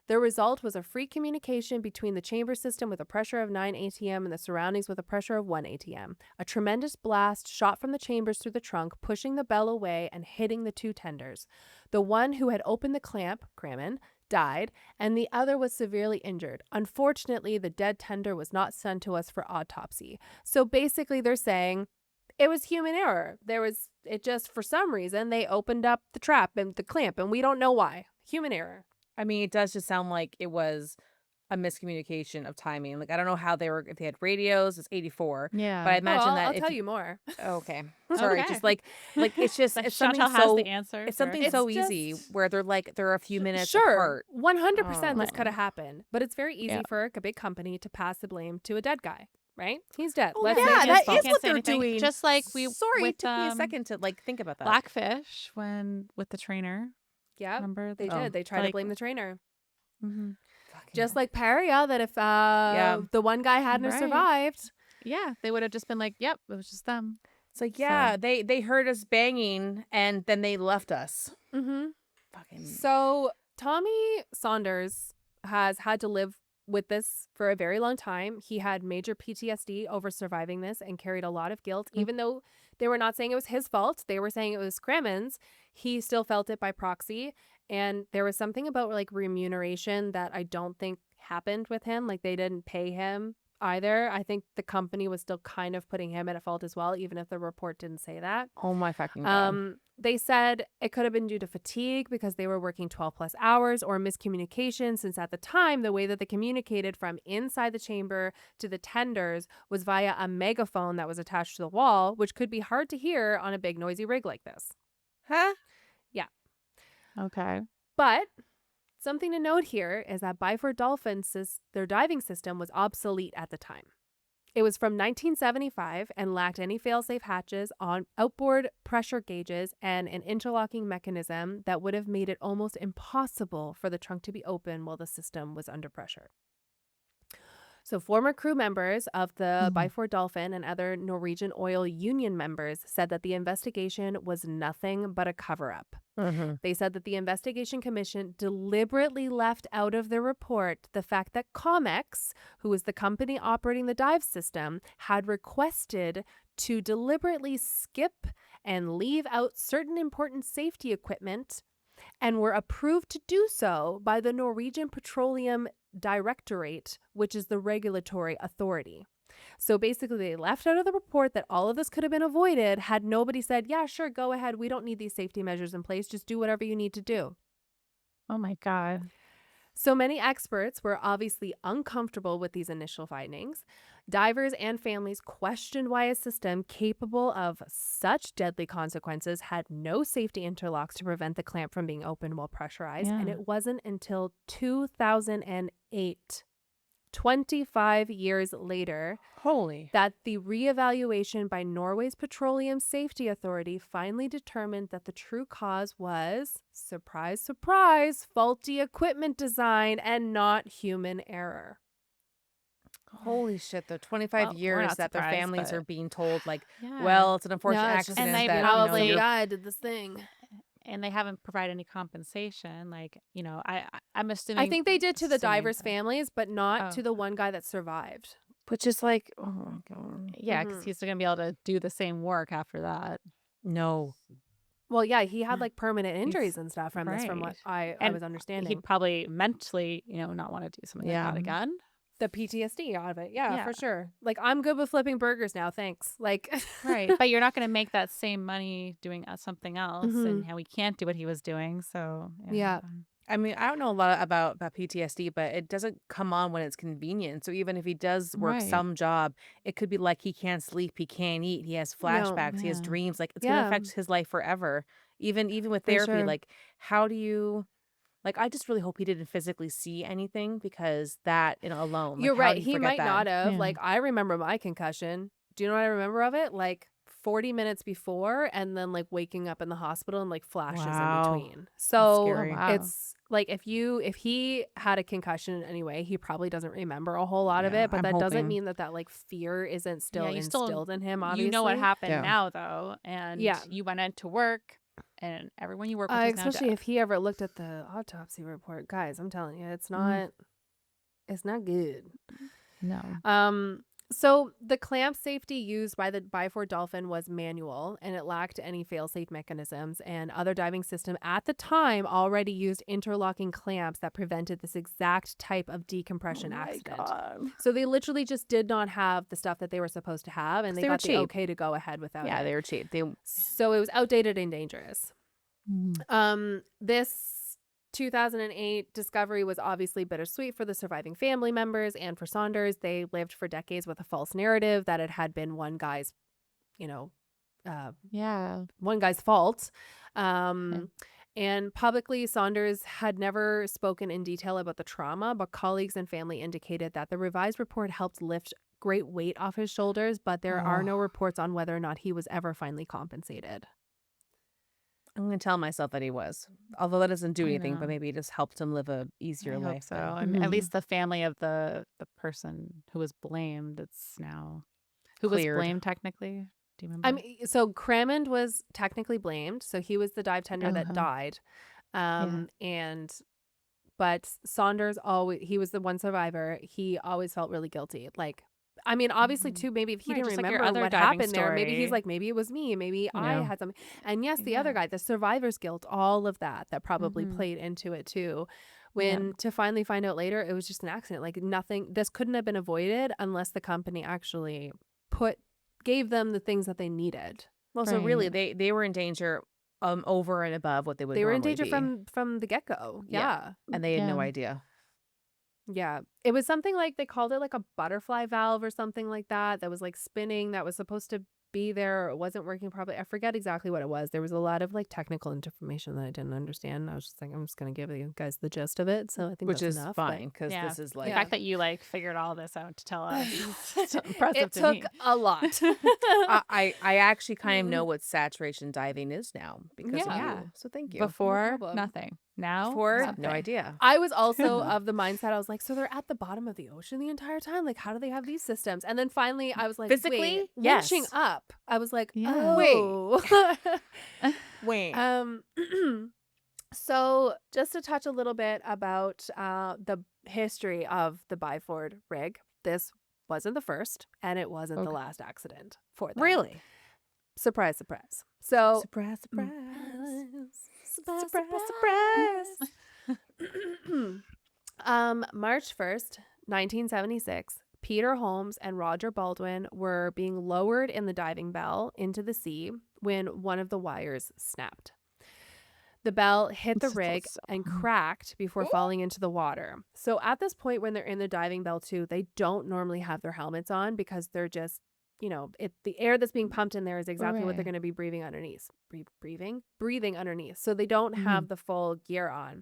The result was a free communication between the chamber system with a pressure of 9 atm and the surroundings with a pressure of 1 atm. A tremendous blast shot from the chambers through the trunk, pushing the bell away and hitting the two tenders. The one who had opened the clamp, Kramen, died, and the other was severely injured. Unfortunately, the dead tender was not sent to us for autopsy. So basically, they're saying it was human error. It just, for some reason, they opened up the trap and the clamp, and we don't know why. Human error. I mean, it does just sound like it was a miscommunication of timing. Like, I don't know how they were if they had radios, it's 84, but I Yeah. Oh, imagine I'll that if tell you you more. okay. Sorry, Okay. just like it's just Like it's something Chantal has the so answers it's or something It's so easy just where they're a few minutes sure, apart. 100% this Oh. could have happened, but it's very yeah. easy for a big company to pass the blame to a dead guy, right? He's dead. Oh Let's Yeah, say you it's yeah, his can't that you is fault. can't what say they're anything. doing. Just like we Sorry, it with took me a second to like think about that. Blackfish when with the trainer. Yeah, Remember they Oh, did. They tried to like blame the trainer. mhm. Just fucking like Paria, that if yeah. the one guy hadn't have Right. survived. Yeah, they would have just been like, "Yep, it was just them." It's like, So, yeah, they heard us banging and then they left us. Mm-hmm. Fucking So Tommy Saunders has had to live with this for a very long time. He had major PTSD over surviving this and carried a lot of guilt. mm, Even though they were not saying it was his fault, they were saying it was Kremen's, he still felt it by proxy. And there was something about like remuneration that I don't think happened with him. Like they didn't pay him either. I think the company was still kind of putting him at fault as well, even if the report didn't say that. oh my fucking god. They said it could have been due to fatigue because they were working 12 plus hours or miscommunication, since at the time, the way that they communicated from inside the chamber to the tenders was via a megaphone that was attached to the wall, which could be hard to hear on a big noisy rig like this. Huh? Yeah. okay. But something to note here is that Byford Dolphin their diving system was obsolete at the time. It was from 1975 and lacked any fail-safe hatches on outboard pressure gauges and an interlocking mechanism that would have made it almost impossible for the trunk to be open while the system was under pressure. So, former crew members of the Mhm. Byford Dolphin and other Norwegian oil union members said that the investigation was nothing but a cover up. Mhm. They said that the investigation commission deliberately left out of their report the fact that Comex, who was the company operating the dive system, had requested to deliberately skip and leave out certain important safety equipment and were approved to do so by the Norwegian Petroleum Directorate, which is the regulatory authority. So basically, they left out of the report that all of this could have been avoided had nobody said, yeah, sure, go ahead. We don't need these safety measures in place. Just do whatever you need to do. Oh my God. So many experts were obviously uncomfortable with these initial findings. Divers and families questioned why a system capable of such deadly consequences had no safety interlocks to prevent the clamp from being opened while pressurized. And Yeah. it wasn't until 2008, 25 years later, Holy. that the reevaluation by Norway's Petroleum Safety Authority finally determined that the true cause was, surprise, surprise, faulty equipment design and not human error. Holy shit, though. 25 Well, we're years not that their surprised, families are but being told, like, yeah. well, it's an unfortunate No, it's just And accident they that, some probably guy did this thing. and they haven't provided any compensation. Like, I'm I assuming think they did to the assuming divers' families, but not oh, to the one guy that survived. which is like, oh my God. yeah, because Mhm. he's gonna be able to do the same work after that. No. Well, yeah, he had like permanent He's injuries and stuff from this, from what right. I And was understanding. he'd probably mentally, not want to do something like Yeah. that again. The PTSD out of it. Yeah, Yeah. for sure. Like, I'm good with flipping burgers now. Thanks. Like, Right. But you're not going to make that same money doing something else, Mhm. and how he can't do what he was doing. So, Yeah. I mean, I don't know a lot about PTSD, but it doesn't come on when it's convenient. So even if he does work Right. some job, it could be like he can't sleep, he can't eat, he has No. flashbacks, he has Yeah. dreams. Like it's gonna Yeah, affect his life forever. Even with for therapy, sure. like how do you like I just really hope he didn't physically see anything because that alone, like You're how right. do you He forget might that? not have. Yeah. Like, I remember my concussion. Do you know what I remember of it? Like 40 minutes before, and then like waking up in the hospital and like flashes in Wow. between. That's So Oh, scary. wow. it's like if he had a concussion anyway, he probably doesn't remember a whole lot of Yeah, it, but I'm that doesn't hoping. mean that like fear isn't Yeah, still you still, instilled in him, you know what obviously. happened Yeah. now, though, and Yeah. you went into work, and everyone you work with is now Especially dead. if he ever looked at the autopsy report. Guys, I'm telling you, Mm. it's not good. No. So the clamp safety used by the Byford Dolphin was manual and it lacked any fail-safe mechanisms, and other diving system at the time already used interlocking clamps that prevented this exact type of decompression accident. God. So they literally just did not have the stuff that they were supposed to have, and 'Cause they they were got the cheap. okay to go ahead without Yeah, it. they were cheap. They So it was outdated and dangerous. Mm. This 2008 discovery was obviously bittersweet for the surviving family members and for Saunders. They lived for decades with a false narrative that it had been you know, Yeah. one guy's fault. And And publicly, Saunders had never spoken in detail about the trauma, but colleagues and family indicated that the revised report helped lift great weight off his shoulders, but there are no Oh. reports on whether or not he was ever finally compensated. I'm gonna tell myself that he was. Although that doesn't do I anything, but know. maybe it just helped him live a I easier hope life so. than And at Mhm. least the family of the person who was blamed, it's now who was cleared. blamed technically? Do you I remember? mean, so Crammond was technically blamed. So he was the dive tender that Uh-huh. died. Yeah. And but Saunders always he was the one survivor. He always felt really guilty. Like, I mean, obviously Mhm. too, maybe if he Right, didn't just like your remember other what diving happened there, maybe he's story. like, maybe it was me, maybe I Yeah. had something. And yes, the other Yeah. guy, the survivor's guilt, all of that probably Mhm. played into it too. Yeah. When to finally find out later, it was just an accident. Like nothing, this couldn't have been avoided unless the company actually gave them the things that they needed. Well, so really, Right. they were in danger, over and above what they would They were in normally danger be. from the get-go. Yeah, Yeah. and they had no Yeah. idea. Yeah. It was something like they called it like a butterfly valve or something like that that was like spinning that was supposed to be there or it wasn't working properly. I forget exactly what it was. There was a lot of like technical information that I didn't understand. I was just like, I'm just going to give you guys the gist of it. So I think Which that's is enough. fine because Yeah. this is The like Yeah. fact that you figured all this out to tell us is so It impressive to took me. a lot. I actually kind of know what saturation diving is now because of Yeah. Yeah. you. So thank you. No Before, problem. nothing. now? Ford, no Something. idea. I was also of the mindset, I was like, so they're at the bottom of the ocean the entire time? Like, how do they have these systems? And then finally I was like, Physically, wait, yes. winching up. I was like, Yeah. oh. Wait. So just to touch a little bit about the history of the Byford rig, this wasn't the first and it wasn't the Okay. last accident for them. Really? Surprise, surprise. So Surprise, surprise. surprise, Surprise, surprise. March 1st, 1976, Peter Holmes and Roger Baldwin were being lowered in the diving bell into the sea when one of the wires snapped. The bell hit the rig and cracked before falling into the water. So at this point, when they're in the diving bell too, they don't normally have their helmets on because they're just, the air that's being pumped in there is exactly what they're Right. going to be breathing underneath. Breathing underneath. So they don't have the full gear on.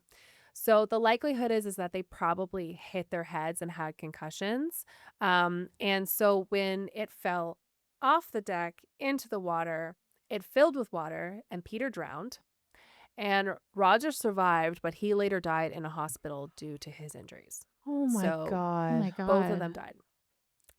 So the likelihood is that they probably hit their heads and had concussions. And so when it fell off the deck into the water, it filled with water and Peter drowned. And Roger survived, but he later died in a hospital due to his injuries. Oh my So, Oh god. my God. both of them died.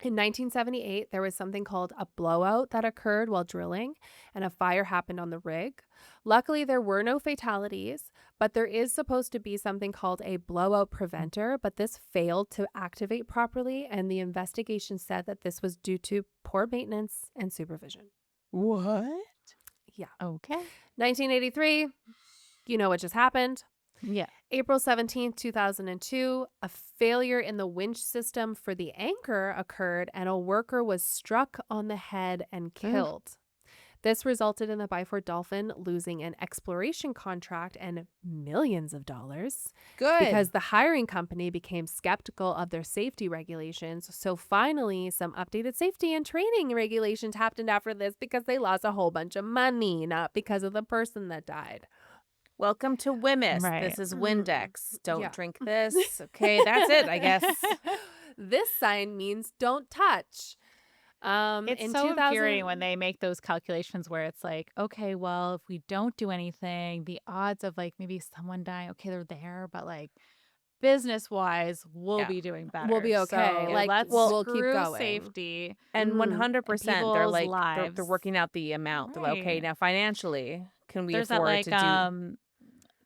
In 1978, there was something called a blowout that occurred while drilling, and a fire happened on the rig. Luckily, there were no fatalities, but there is supposed to be something called a blowout preventer, but this failed to activate properly, and the investigation said that this was due to poor maintenance and supervision. What? Okay. 1983, you know what just happened. Yeah. April 17th, 2002, a failure in the winch system for the anchor occurred and a worker was struck on the head and killed. This resulted in the Byford Dolphin losing an exploration contract and millions of dollars Good. because the hiring company became skeptical of their safety regulations. So finally, some updated safety and training regulations happened after this because they lost a whole bunch of money, not because of the person that died. Welcome to Wemyss. Right. This is Windex. Don't Yeah. drink this. Okay, that's it, I guess. This sign means don't touch. It's In so 2000 infuriating when they make those calculations where it's like, okay, well, if we don't do anything, the odds of like maybe someone dying, okay, they're there, but like business wise, we'll Yeah. be doing better. We'll be okay. So Like, let's we'll keep screw going. safety. And Mhm. 100%, they're people's like, they're lives. working out the amount. They're like, okay, Right. now financially, can we There's that afford like to do?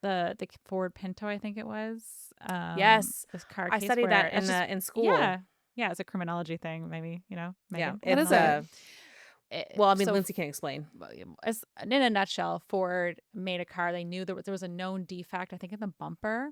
the Ford Pinto, I think it was. Yes. This car I case studied where that it's just in school. Yeah. Yeah, it's a criminology thing, maybe, Yeah. Megan. What is It's it? well, I mean, So Lindsay can explain. in a nutshell, Ford made a car. They knew there was a known defect, I think, in the bumper.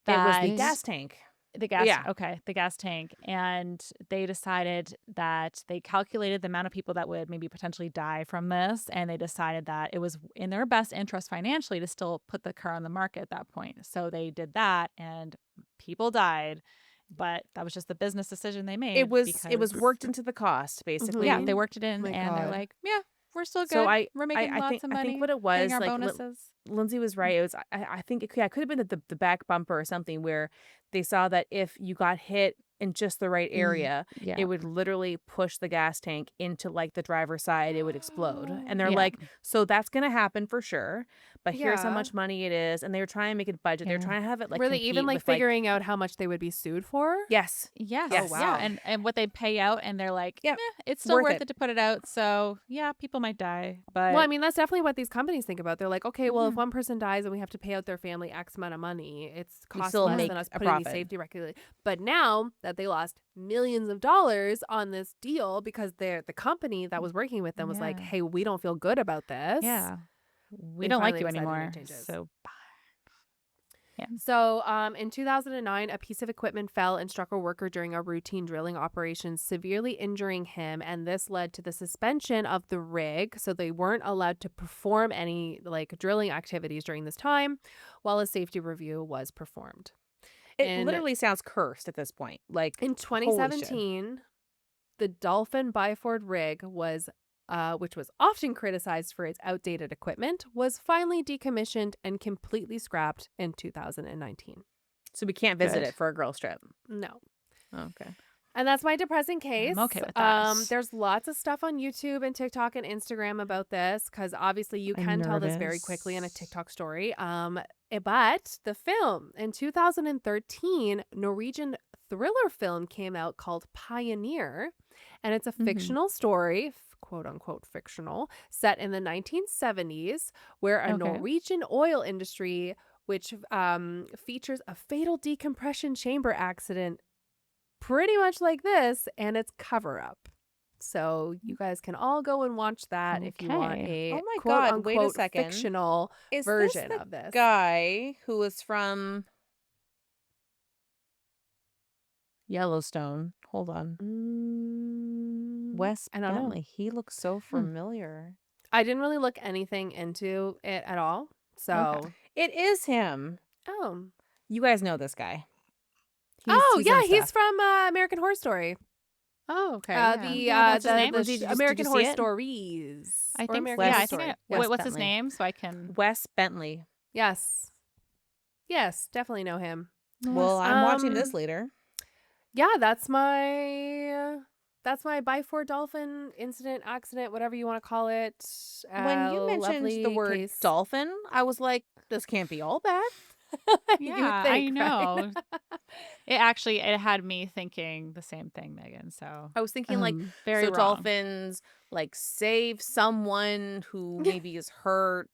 It was the that- gas tank. The gas, Yeah. okay, the gas tank. And they decided that they calculated the amount of people that would maybe potentially die from this. And they decided that it was in their best interest financially to still put the car on the market at that point. So they did that and people died. But that was just the business decision they made. It was because- worked into the cost, basically. Yeah, they worked it in My and they're God. like, yeah, we're still good. So We're making I lots think of money. I think what it getting was our like bonuses. Lindsay was right. It was I think I could have been the back bumper or something where they saw that if you got hit in just the right area, Yeah. it would literally push the gas tank into like the driver's side. It would explode. And they're Yeah. like, so that's going to happen for sure. But here's how Yeah. much money it is. And they were trying to make it budget. They were Yeah. trying to have it like Were they compete even like with, figuring out how much they would be sued for? Yes. Yes. Yes. Oh, wow. Yeah. And what they pay out, and they're like, Yeah, it's still worth worth it. it to put it out. So yeah, people might die, but Well, I mean, that's definitely what these companies think about. They're like, okay, well, if Mhm. one person dies and we have to pay out their family X amount of money, it's We cost still less make than us a putting these profit. safety regulations. But now that they lost millions of dollars on this deal because the company that was working with them was like, Yeah. hey, we don't feel good about this. yeah, we They don't like finally you decided to make anymore. changes. So So in 2009, a piece of equipment fell and struck a worker during a routine drilling operation, severely injuring him. And this led to the suspension of the rig. So they weren't allowed to perform any like drilling activities during this time while a safety review was performed. It literally sounds cursed at this point. Like In holy shit. 2017, the Dolphin Byford rig was, which was often criticized for its outdated equipment, was finally decommissioned and completely scrapped in 2019. So we can't visit Good. it for a girls trip. No. Okay. And that's my depressing case. okay with that. There's lots of stuff on YouTube and TikTok and Instagram about this because obviously you I'm can tell this very quickly in a nervous. TikTok story. But the film in 2013, Norwegian thriller film came out called Pioneer, and it's a Mhm. fictional story, quote unquote fictional, set in the 1970s, where a Okay. Norwegian oil industry, which features a fatal decompression chamber accident, pretty much like this, and its cover up. So you guys can all go and watch that if you want Okay. a Oh my quote God, wait a unquote second. fictional Is this version the of this. guy who was from Yellowstone? Hold on. Wes I don't know. Bentley. He looks so Hmm. familiar. I didn't really look anything into it at all. Okay. So, It is him. oh. You guys know this guy. Oh, He's in yeah, he's stuff. from American Horror Story. Oh, okay. Yeah. Yeah, what's his name? Did American you see Horror it? Stories I or think. American Yeah. Horror I Wes think. Story. Wes What's his Bentley. name? So I can. Wes Bentley. Yes. Yes, definitely know him. Well, I'm watching this Um later. yeah, that's my Byford Dolphin incident, accident, whatever you want to call it. When you mentioned the Lovely word case. dolphin, I was like, this can't be all bad. You would Yeah, I think, right? know. It had me thinking the same thing, Megan. So I was thinking like, Um, very so wrong. dolphins like save someone who maybe is hurt,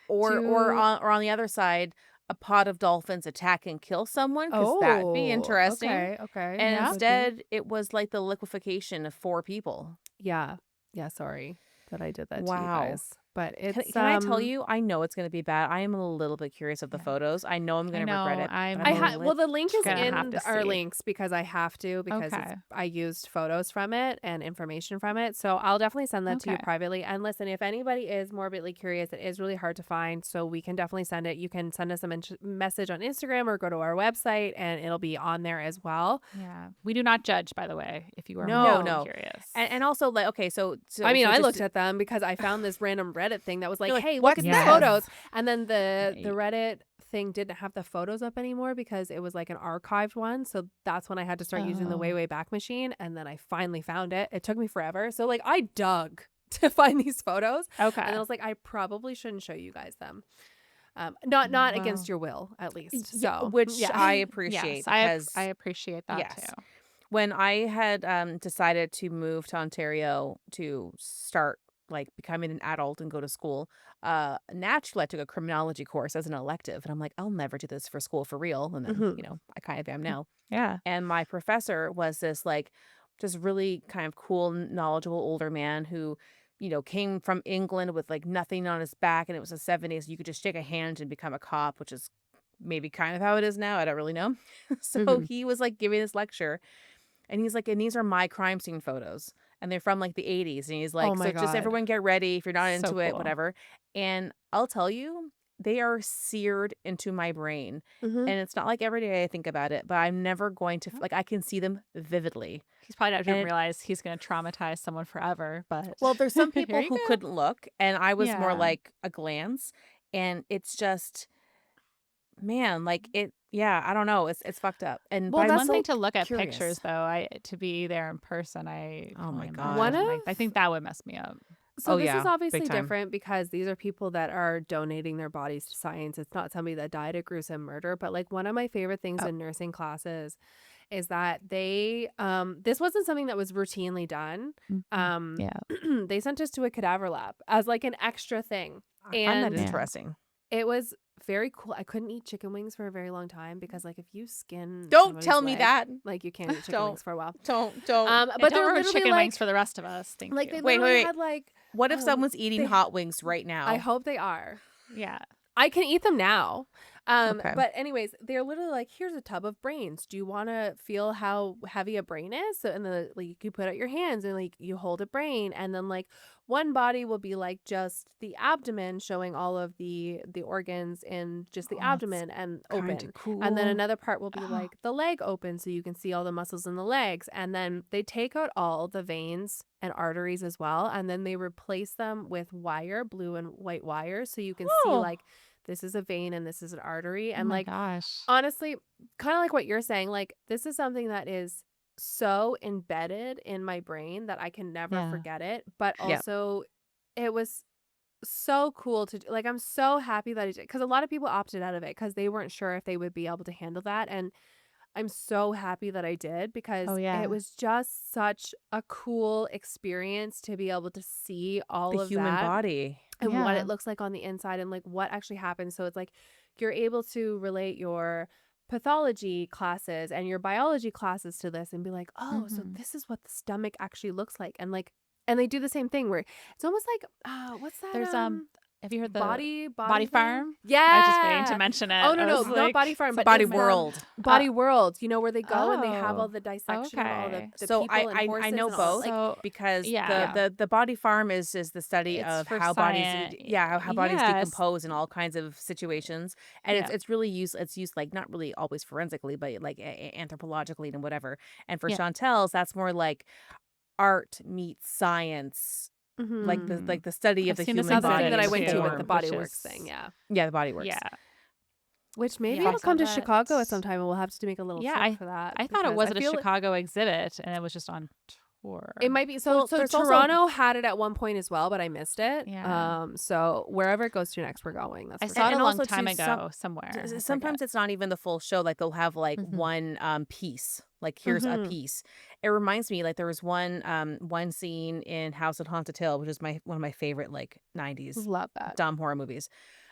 or to on the other side, a pod of dolphins attack and kill someone, because that'd be Oh, interesting. okay, okay. And Yeah. Could be. instead, it was like the liquefaction of 4 people. Yeah. Yeah, sorry that I did that to you Wow. guys. But it's Can I tell you, I know it's gonna be bad. I am a little bit curious of the Yeah. photos. I know I'm I gonna regret know. it, but I'm I a I'm well, little the link is gonna have in to our see. links because I have to, because Okay. I used photos from it and information from it. So I'll definitely send that to you Okay. privately. And listen, if anybody is morbidly curious, it is really hard to find. So we can definitely send it. You can send us a message on Instagram or go to our website and it'll be on there as well. Yeah. We do not judge, by the way, if you are No, morbidly No. no. curious. And also, like, okay, I mean, I just looked at them because I found this random Reddit thing that was like, you're like, "Hey, look "What's at these Yes. this?" photos." And then the Y- Reddit thing didn't have the photos up anymore because it was like an archived one. So that's when I had to start using the way Oh. way back machine, and then I finally found it. It took me forever. So like I dug to find these photos, and Okay. then I was like, I probably shouldn't show you guys them. Not against Well, your will, at least. yeah, So which I yeah. appreciate, Yes. I because appreciate that yes. too. When I had decided to move to Ontario to start like becoming an adult and go to school, naturally I took a criminology course as an elective, and I'm like, I'll never do this for school for real. And then, Hmm. I kind of am now. Yeah. And my professor was this like just really kind of cool, knowledgeable older man who, came from England with like nothing on his back, and it was the 70s. You could just shake a hand and become a cop, which is maybe kind of how it is now. I don't really know. So Hmm. he was like giving this lecture, and he's like, and these are my crime scene photos. And they're from like the 80s. And he's Oh like, my so just god. everyone get ready if you're not So into it, cool. whatever. And I'll tell you, they are seared into my brain. Hmm. And it's not like every day I think about it, but I'm never going to, like, I can see them vividly. He's probably not And didn't realize he's going to traumatize someone forever, but well, there's some here people you who go. couldn't look, and I was more Yeah. like a glance. And it's just, man, like yeah, I don't know. It's fucked up. But Well, It's I'm one that's thing so to look at pictures curious. though. To be there in person, I Oh can my only one God. imagine. of Like I think that would mess me up. So Oh, this is yeah, big obviously time. different because these are people that are donating their bodies to science. It's not somebody that died a gruesome murder, but like one of my favorite things Oh. in nursing classes is that they this wasn't something that was routinely done. Mhm. Um Yeah. they sent us to a cadaver lab as like an extra thing. I find that And Yeah. interesting. it was very cool. I couldn't eat chicken wings for a very long time because like if you skin Don't somebody's tell me leg, that. like you can't eat chicken Don't, wings for a while. don't. Yeah, But don't they're ruin literally chicken wings like for the rest of us. Thank they you. Wait, literally wait, wait. had like What if someone's eating they hot wings right I now? hope they are. Yeah. I can eat them now. Okay. But anyways, they're literally like, here's a tub of brains. Do you want to feel how heavy a brain is? So, and then like you put out your hands and like you hold a brain, and then like one body will be like just the abdomen, showing all of the organs in just the Oh, it's abdomen and kind open. of cool. And then another part will be like the leg open, so you can see all the muscles in the legs. And then they take out all the veins and arteries as well, and then they replace them with wire, blue and white wire, so you can see Oh, like this is a vein and this is an artery. Oh And my like, gosh. honestly, kind of like what you're saying, like, this is something that is so embedded in my brain that I can never Yeah. forget it. But yeah. also, it was so cool to do. Like, I'm so happy that I did, because a lot of people opted out of it because they weren't sure if they would be able to handle that, and I'm so happy that I did Oh because it yeah. was just such a cool experience to be able to see The all of human that body. and what Yeah. it looks like on the inside and like what actually happens. So it's like you're able to relate your pathology classes and your biology classes to this and be like, oh, so Mhm. this is what the stomach actually looks like. And they do the same thing where it's almost like, what's that? There's have you heard the Body Body thing? Farm? I was just waiting to Yeah. mention Oh, it. no, I no, was not like, Body Farm, It's but Body it's World. uh, Body World, where they go and they have all oh, the dissection of all okay. the So people and I horses know and all both like So because yeah, yeah. the body farm is the study it's of for how bodies science. how bodies Yes. decompose in all kinds of situations, and Yeah. it's really used like not really always forensically but like anthropologically and whatever. And for Yeah. Chantel's, that's more like art meets science, Mhm. like the study of I've the seen this human That's the thing body that and I the went to with exhibit the too, form. Body which Works thing, is yeah. Yeah, the body works. yeah. Which maybe Yeah, I it'll saw come to that. Chicago at some time, and we'll have to make a little Yeah, trip for that I thought it because I wasn't a feel Chicago exhibit and it was just on it tour. might be so Well, so there's also Toronto had it at one point as well, but I missed it. Yeah. So wherever it goes to next, we're going. That's I for saw it and a sure. long also time too ago somewhere. I forget. sometimes it's not even the full show. Like they'll have like Mhm. one piece. Like here's a Mhm. piece. It reminds me like there was one scene in House of Haunted Hill, which is my one of my favorite like 90s Love that. dumb horror movies.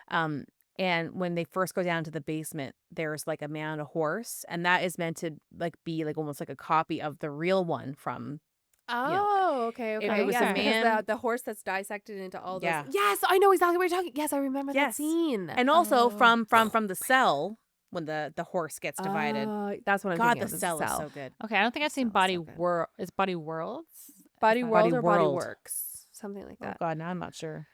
Um and when they first go down to the basement, there's like a man on a horse, and that is meant to like be like almost like a copy of the real one from, you know, Oh, okay, it okay. was a Yes, Okay. because man. the horse that's dissected into all those. Yeah. Yes, I know exactly what you're talking. Yes, I remember that Yes. scene. And also Oh. from the cell when the horse gets divided. Oh, that's what I'm God, thinking the of. This is cell is Cell. so good. Okay, I don't think The I've seen Cell is so good. Is Body Worlds? Is Body that Body World or Body World. Works, something like Oh that. God, now I'm not sure.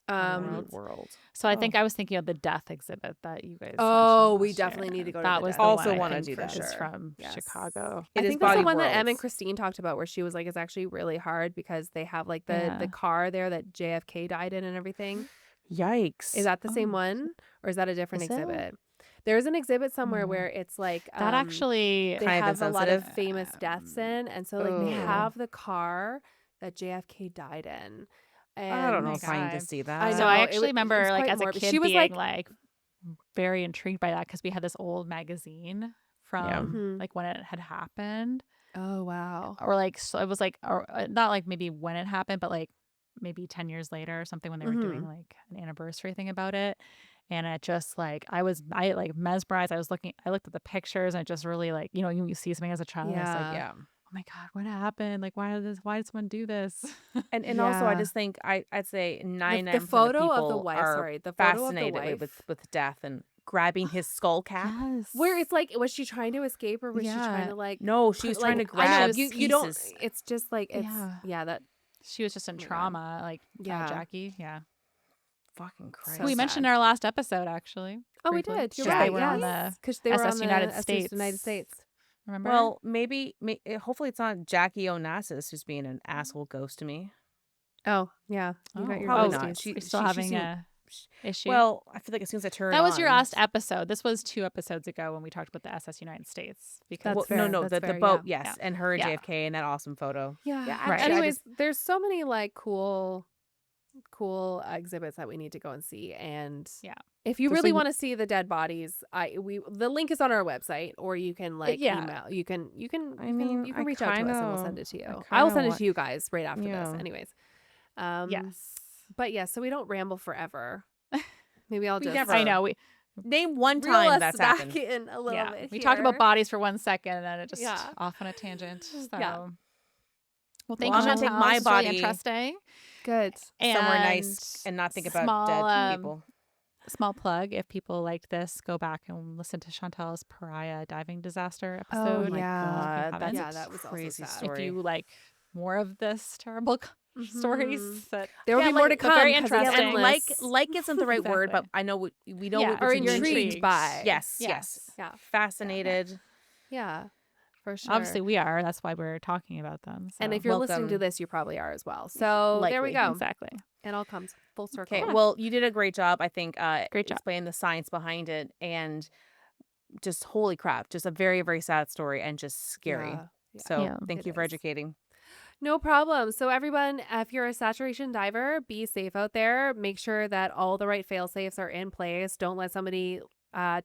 Body Um. World. So I Oh. think I was thinking of the death exhibit that you guys Oh, mentioned we last definitely need to year. go to That the was death the Also one I want to exhibit do think for that. is sure. from Yes. Chicago. I It is think that's the Body one that Em and Worlds. Christine talked about where she was like, it's actually really hard because they have like the Yeah. car there that JFK died in and everything. Is Yikes. that the same Oh, one or is that a different Is it? exhibit? There's an exhibit somewhere hmm. where it's like That actually, they Kind of have a lot of insensitive. famous deaths in, and so like they yeah. Oh. have the car that JFK died in. I Oh don't And know my if I need to God. see I So that. I know actually it remember was like quite as a morbid. She kid was being like, like very intrigued by that because we had this old magazine Yeah. from mhm. like when it had happened, Oh wow. or like so it was like or not like maybe when it happened, but like maybe 10 years later or something when they were doing Mhm. like an anniversary thing about it. And it just like I like mesmerized. I looked at the pictures and it just really like, you see something as a child and it's like, Yeah. Yeah. oh my God, what happened? Like why did someone do this? And also I Yeah. just think I'd say The 99% of photo of the people wife, are sorry, the photo of the fascinated wife with death and grabbing his skull cap. where Yes. it's like, was she trying to escape or was she trying Yeah. to like No, she put was trying like to I know grab you don't pieces. it's just like it's Yeah. yeah that She was just in oh my god. trauma, like Yeah. Jackie. Yeah. Fucking So Who we Christ. mentioned sad. in our last episode, actually, Oh, we briefly. did. You're 'Cause they right. were on Jackie? Yes. the Because they were on SS the United SS United States. States. Remember? Well, maybe hopefully it's not Jackie Onassis who's being an asshole ghost to me. Oh, yeah. You got your Probably Oh, not. ghosties. you're still She having seemed a issue? well, I feel like as soon as I turn That was your on, last episode. This was 2 episodes ago when we talked about the SS United States because That's well, no, fair. no, That's the fair. boat, Yeah. yeah. yes, and her and Yeah. JFK and that awesome photo. Yeah. Right. Anyways, there's so many like cool exhibits that we need to go and see. And Yeah. if you There's, really like, want to see the dead bodies, the link is on our website, or you can like Yeah. email. I mean, You can I reach out to us and we'll kinda send it to you. I I will kinda send it want to you guys right after this. yeah. Anyways. Yes. But yeah, so we don't ramble forever. Maybe I'll We just never I know. name one reel time us that's back happened. in a little Yeah. bit. We talked about here. bodies for 1 second and then it just Yeah. off on a tangent. So Yeah. well, thank Well, you, I'm gonna take Chantal. my This was really body interesting. Good. somewhere nice and not think about dead people. Small plug. If people liked this, go back and listen to Chantal's Pariah diving disaster Oh, Oh episode. my yeah. God, haven't. that's Yeah, a that was also crazy sad. If story. you like more of this terrible stories, Mhm. that There will Yeah, be more to like, but very come 'cause it's interesting. and endless. like isn't the right word, but Exactly. I know we know Yeah, what Or you mean. intrigued by. Yes, Yeah. yes. Yeah. Fascinated. Yeah. For sure. Obviously, we are. That's why we're talking about them. So. And if you're listening to Welcome. this, you probably are as well. So there we Likely. go. Exactly. It all comes full circle. Okay, Yeah. well, you did a great job, I think, Great job. explaining the science behind it, and just holy crap, just a very, very sad story and just scary. Yeah. Yeah. So Yeah. thank It you for is. educating. No problem. So everyone, if you're a saturation diver, be safe out there. Make sure that all the right fail safes are in place. Don't let somebody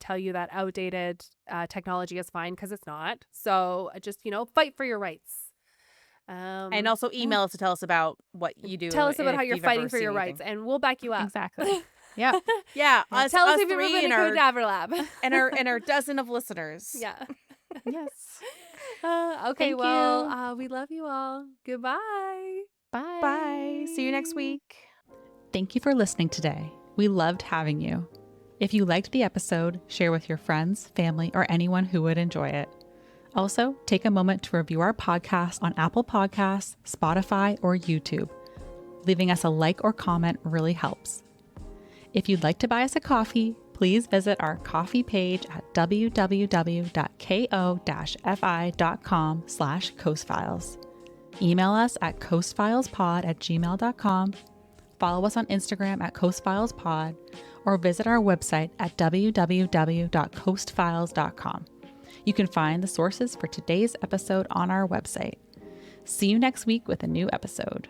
tell you that outdated technology is fine because it's not. So just, fight for your rights. And Um, also Yeah, email us to tell us about what you do Tell us and about how if you're you've ever fighting for seen your anything. rights and we'll back you up. exactly. Yep. Yeah, Yep. us Tell us us if you've ever three been and to our Cadaver Lab. and our dozen of listeners. Yeah. Yes. Okay, Thank well, you. we love you all. Goodbye. Bye. See you next Bye. week. Thank you for listening today. We loved having you. If you liked the episode, share with your friends, family, or anyone who would enjoy it. Also, take a moment to review our podcast on Apple Podcasts, Spotify, or YouTube. Leaving us a like or comment really helps. If you'd like to buy us a coffee, please visit our coffee page at www.ko-fi.com/coastfiles. Email us at coastfilespod@gmail.com, follow us on Instagram at coastfilespod, or visit our website at www.coastfiles.com. You can find the sources for today's episode on our website. See you next week with a new episode.